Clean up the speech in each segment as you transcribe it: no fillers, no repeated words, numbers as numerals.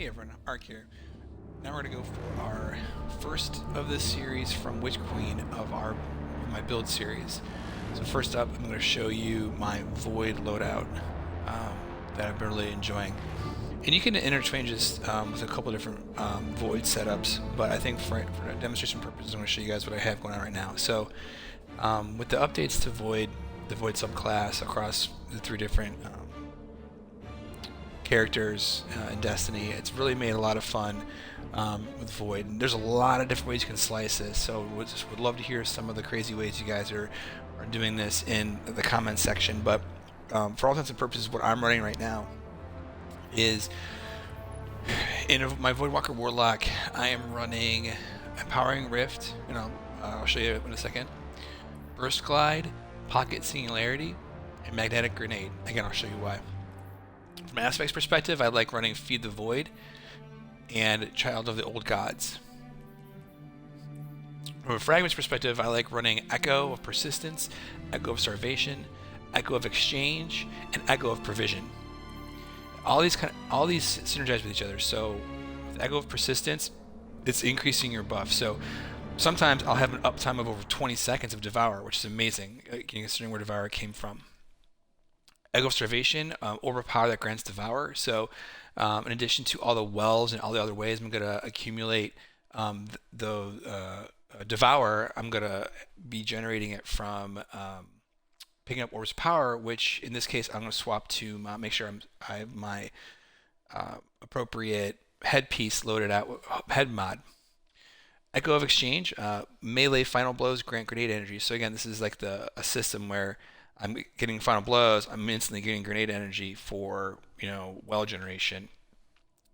Hey everyone, Ark here. Now we're gonna go for our first of this series from Witch Queen of my build series. So first up, I'm gonna show you my Void loadout that I've been really enjoying. And you can interchange this with a couple different Void setups, but I think for demonstration purposes, I'm gonna show you guys what I have going on right now. So with the updates to Void, the Void subclass across the three different characters in Destiny, it's really made a lot of fun with Void. And there's a lot of different ways you can slice this, so would love to hear some of the crazy ways you guys are doing this in the comments section. But for all intents and purposes, what I'm running right now is in my Voidwalker Warlock. I am running Empowering Rift, I'll show you in a second, Burst Glide, Pocket Singularity, and Magnetic Grenade. Again, I'll show you why. From an aspects perspective, I like running Feed the Void and Child of the Old Gods. From a fragments perspective, I like running Echo of Persistence, Echo of Starvation, Echo of Exchange, and Echo of Provision. All these synergize with each other. So with Echo of Persistence, it's increasing your buff. So sometimes I'll have an uptime of over 20 seconds of Devour, which is amazing, considering where Devour came from. Echo of Starvation, Orb of Power that grants Devour. So in addition to all the wells and all the other ways I'm going to accumulate the Devour, I'm going to be generating it from picking up Orbs of Power, which in this case I'm going to swap to make sure I have my appropriate headpiece loaded out with head mod. Echo of Exchange, melee final blows grant grenade energy. So again, this is like a system where I'm getting final blows, I'm instantly getting grenade energy for, well generation.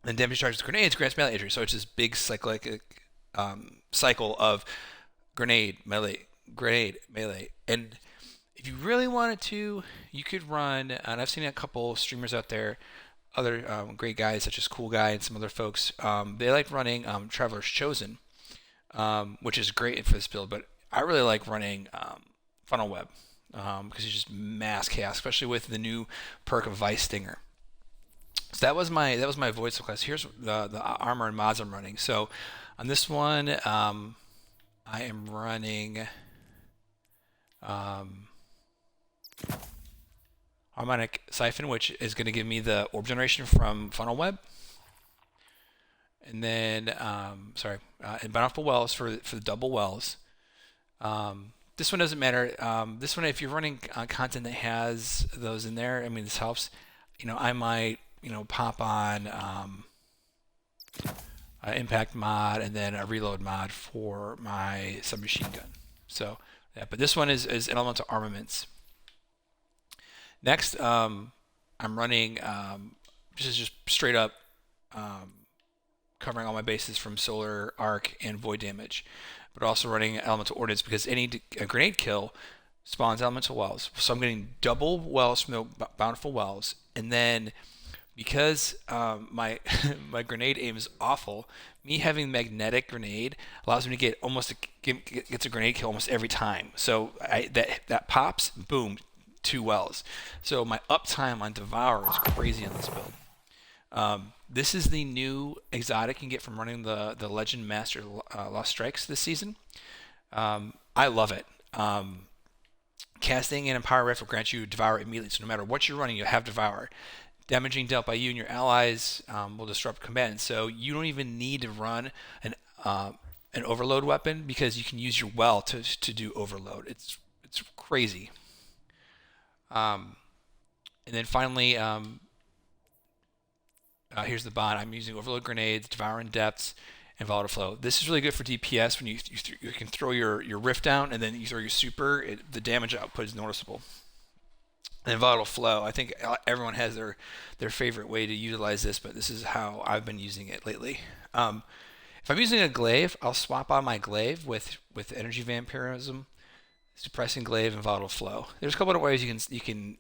Then damage charges grenades grants melee energy. So it's this big cyclic cycle of grenade, melee. And if you really wanted to, you could run, and I've seen a couple streamers out there, other great guys such as Cool Guy and some other folks, they like running Traveler's Chosen, which is great for this build, but I really like running Funnel Web. Because you just mass chaos, especially with the new perk of Vice Stinger. So that was my Void subclass. Here's the armor and mods I'm running. So on this one, I am running Harmonic Siphon, which is going to give me the orb generation from Funnel Web. And then, and Bountiful Wells for the double wells. This one doesn't matter. This one, if you're running content that has those in there, I mean, this helps. I might, pop on impact mod and then a reload mod for my submachine gun. So, yeah, but this one is elemental armaments. Next, I'm running, this is just straight up covering all my bases from solar, arc, and void damage. But also running elemental ordnance because a grenade kill spawns elemental wells. So I'm getting double wells from the bountiful wells, and then because my my grenade aim is awful, me having magnetic grenade allows me to gets a grenade kill almost every time. So that pops, boom, 2 wells. So my uptime on Devour is crazy on this build. This is the new exotic you can get from running the Legend Master Lost Strikes this season. I love it. Casting and Empower Rift will grant you Devour immediately, so no matter what you're running, you'll have Devour. Damaging dealt by you and your allies will disrupt combatants, so you don't even need to run an overload weapon because you can use your well to do overload. It's crazy. And then finally, here's the bot. I'm using overload grenades, Devour in depths, and volatile flow. This is really good for DPS when you can throw your rift down and then you throw your super. The damage output is noticeable. And then volatile flow. I think everyone has their favorite way to utilize this, but this is how I've been using it lately. If I'm using a glaive, I'll swap on my glaive with energy vampirism, suppressing glaive, and volatile flow. There's a couple of ways you can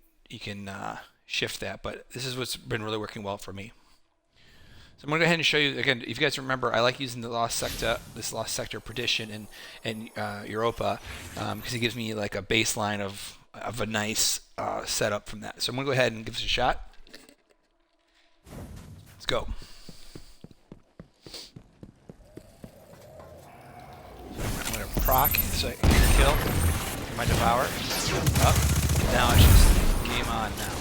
shift that, but this is what's been really working well for me. So I'm going to go ahead and show you, again, if you guys remember, I like using the Lost Sector Perdition and Europa because it gives me like a baseline of a nice setup from that. So I'm going to go ahead and give this a shot. Let's go. proc, so I can get a kill. Get my Devour. Up. Now it's just game on now.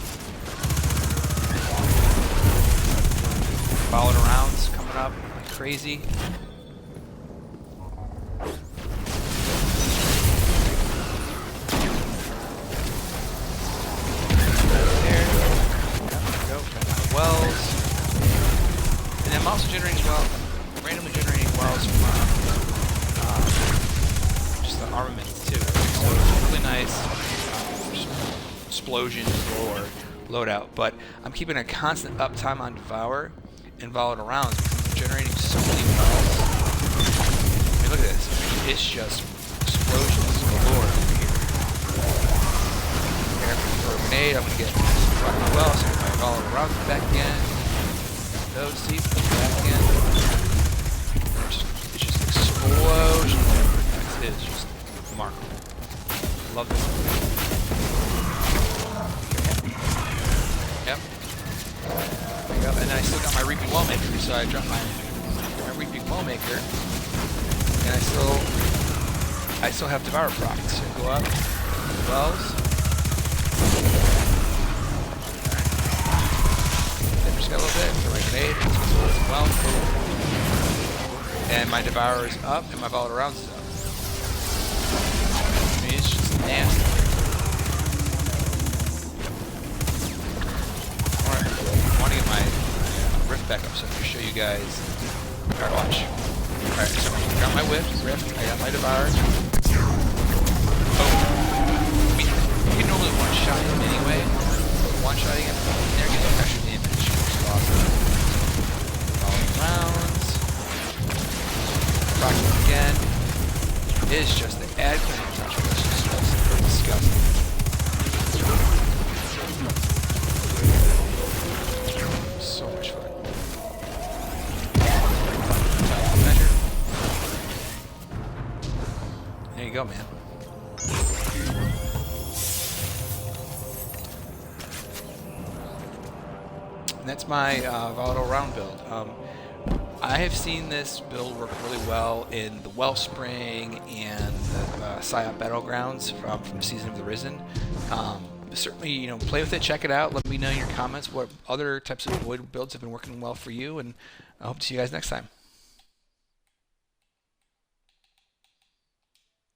Followed arounds coming up like crazy. Wells, and I'm also generating randomly generating wells from just the armament too. So it's really nice explosions or loadout. But I'm keeping a constant uptime on Devour and Volatile rounds because I'm generating so many wells. I mean, look at this. I mean, it's just explosions galore over here. Prepare for a grenade. I'm gonna get fucking wells. So my Volatile rounds back again. Those seats back again. It's just explosion. It is just remarkable. Love this. Yep. There you go. And then I still got my Reaping Wellmaker, so I dropped my Reaping Wellmaker, and I still have Devour proc. So go up, wells. Just got a little bit, throw my grenade, as well, and my Devour is up, and my Volatile rounds is up. I mean, it's just nasty. Alright, I want to get my Rift back up, so I'm going to show you guys. Alright, watch. Alright, so I got my Rift, I got my Devour. Oh. I mean, you can normally one-shot him anyway. One-shotting him, there gets extra damage. Awesome. All rounds. Proc again. It is just the add touch. It's just disgusting. So much fun. Measure. There you go, man. And that's my Volatile round build. I have seen this build work really well in the Wellspring and the Psyop Battlegrounds from Season of the Risen. Certainly, you know, play with it, check it out. Let me know in your comments what other types of Void builds have been working well for you, and I hope to see you guys next time.